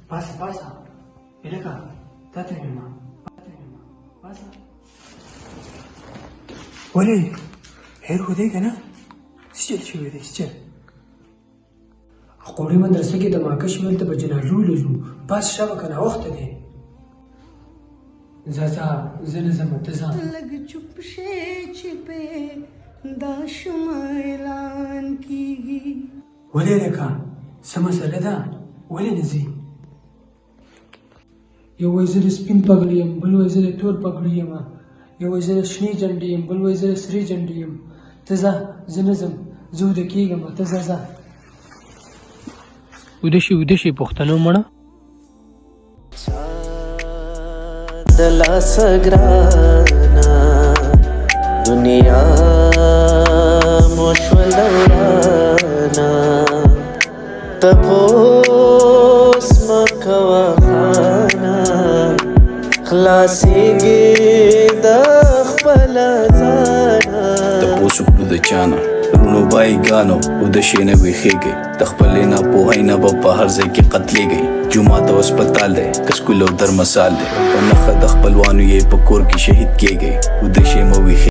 pasa. Ven acá, date mi mamá. Pasa. ولې هیر خو دی که نه څه چل شوی دی څه چل قوړي مدرسه کې د ماکش ویل ته به جنازو لزو پاس شه به که ناوخته دی زه نه ځم ته ځه لږ چوپ شې چې پې دا شمه اعلان کېږي ولې لکه څه مسله ده ولې نه ځې یو وایي زه د سپین پګړي یم بل وایي زه د تور پګړي یم یو وایي زه د شنې جنډې یم بل وایي زه د سرې جنډې یم ته ځه زه نه ځم زه وده کېږم ته ځه وده شي پښتنو مړه د لاسه ګرانه دنیا مو شول ورانه تپوس مه کوه خانه خلاصېږي د خپله ځانه تپوس وکړو د چانه رونو بایګانو وده شي نه ویښېږئ د خپلې ناپوهۍ نه به په هر ځای کې قتلېږئ جومات او هسپتال دی که سکول او درمسال دی په نښه د خپلوانو یې په کور کې شهید کېږئ وده شي مه ویښېږئ